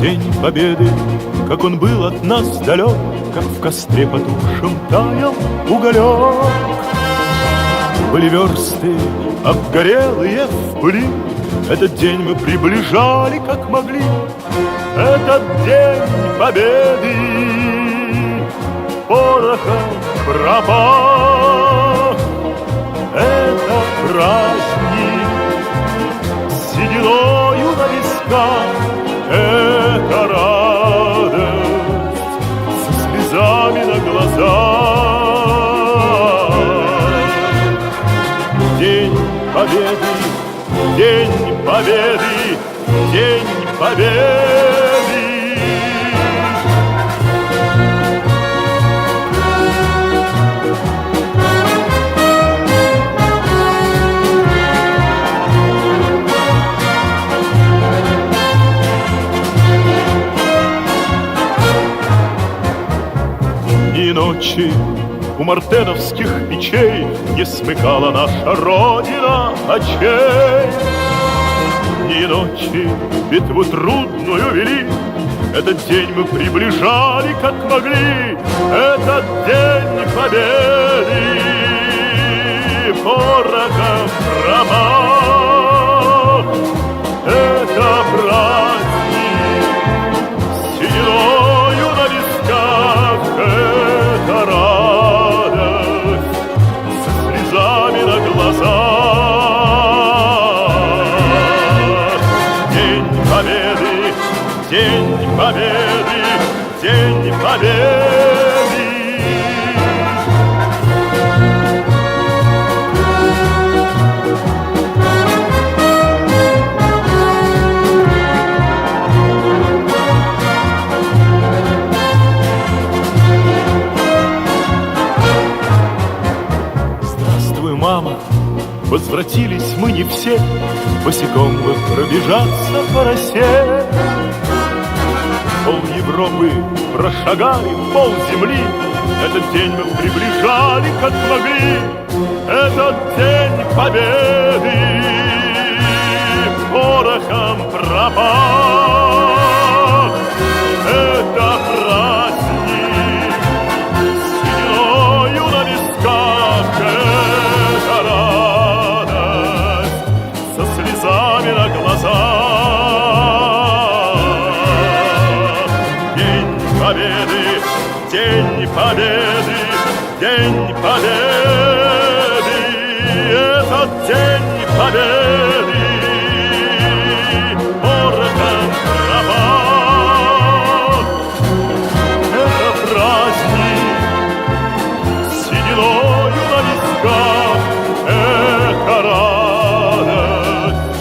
День Победы, как он был от нас далек, как в костре потухшем таял уголек. Были версты обгорелые в пыли, этот день мы приближали как могли. Этот день Победы порохом пропах. Это праздник с сединою на висках. Это радость со слезами на глазах. День Победы, День Победы, День Победы. И ночи у мартеновских печей не смыкала наша Родина очей. И ночи битву трудную вели, этот день мы приближали как могли. Этот день Победы порохом пропах. Это праздник с сединою на висках. Это радость со слезами на глазах. День Победы, День Победы, День Победы. Мама, возвратились мы не все, босиком бы пробежаться по росе. Пол Европы прошагали, пол земли, этот день мы приближали как могли. Этот день Победы порохом пропах. Это праздник с сединою на висках. Со слезами на глазах. День Победы, День Победы, День Победы. Этот День Победы порохом пропах. Это праздник с сединою на висках. Это радость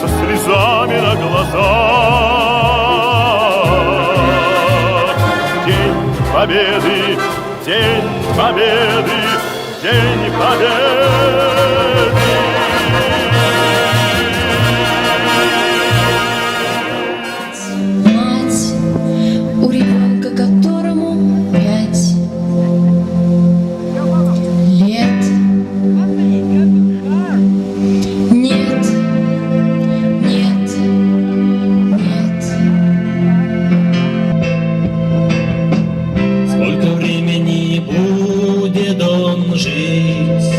со слезами на глазах. День Победы, День Победы, День Победы. Мать, у ребенка, которому 5 лет. Нет, нет, нет. Сколько времени будет он жить?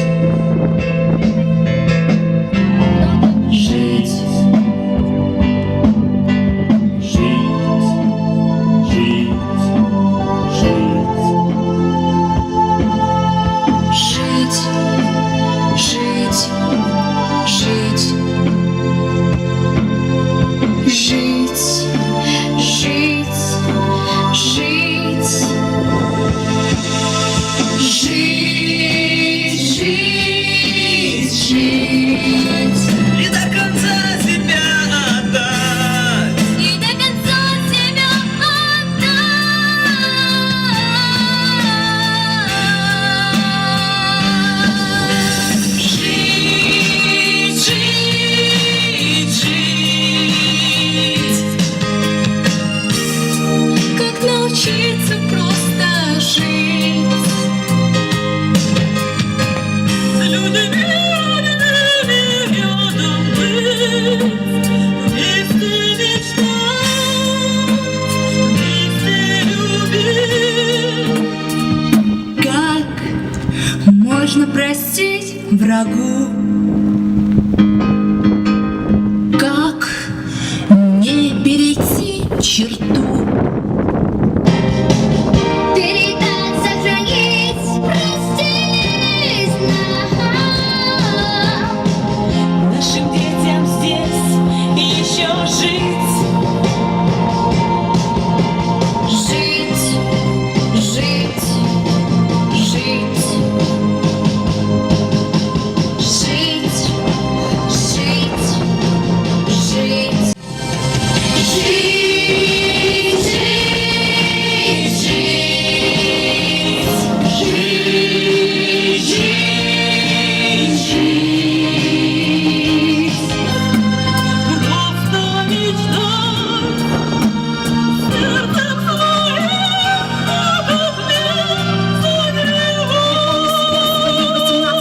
можно простить врагу? Как не перейти черту? Передать, сохранить, простить нам. Нашим детям здесь еще жить. Жить, жить, жить. Жить, жить, жить. Жить, жить, жить. Жить, жить. Просто мечтать сердцем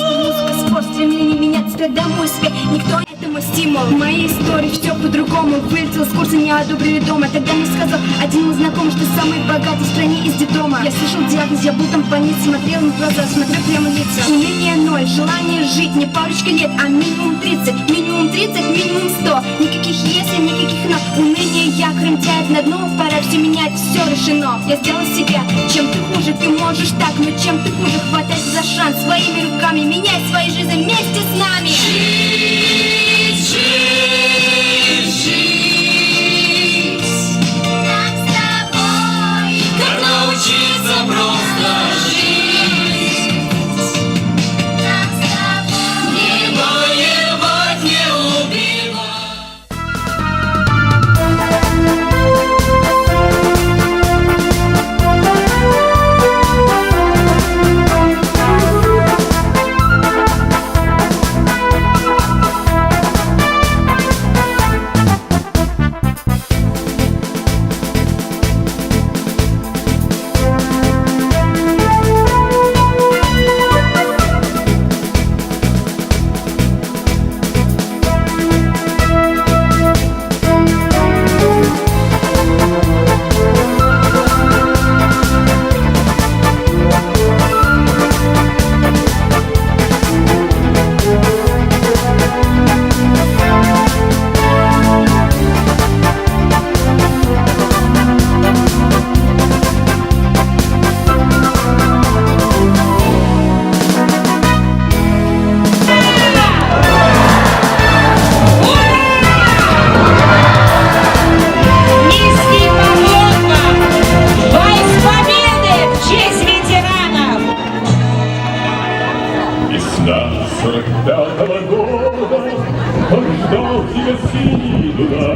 своим Спорт, стремление менять тебя домой себе. Никто это мой стимул. В моей истории все по-другому. Вылетел с курса, не одобрили дома. Тогда мне сказал один мой знакомый, что самый богатый в стране из детдома. Я слышал диагноз, я был там в больнице. Смотрел на глаза, смотрел прямо в лица. Уныние 0, желание жить. Не парочка лет, а минимум 30. Минимум 30, минимум 100. Никаких если, никаких но. Уныние якорем тянет на дно. Пора все менять, все решено. Я сделал себя. Чем ты хуже, ты можешь так. Но чем ты хуже, хватайся за шанс. Своими руками меняй свою жизнь вместе с нами. Жить, жить, жить. Нам с тобой, как научиться просто жить. Нам с тобой не воевать, не убивать. Низкий поклон вам! Вальс Победы в честь ветеранов! Весна 45-го года, он ждал тебя синий луна.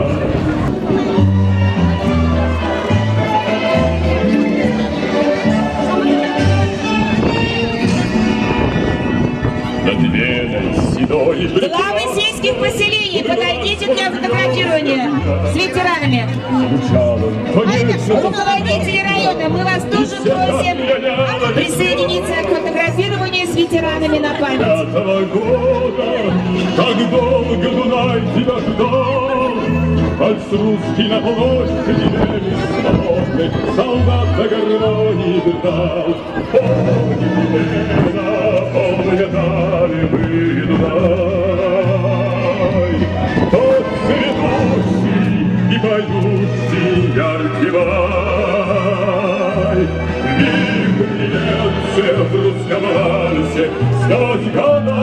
Над Веной седой Главы сельских поселений, подойдите для фотографирования с ветеранами. Руководители района, мы вас тоже просим присоединиться к фотографированию с ветеранами на память. 45-го года, как долго Дунай тебя ждал. Вальс русский на площади Ленин свободный, солдат на гармонии ждал. Полная дали мы Дунай. Тот цветущий и поющий яркий май. Вихрь в русском вальсе сквозь года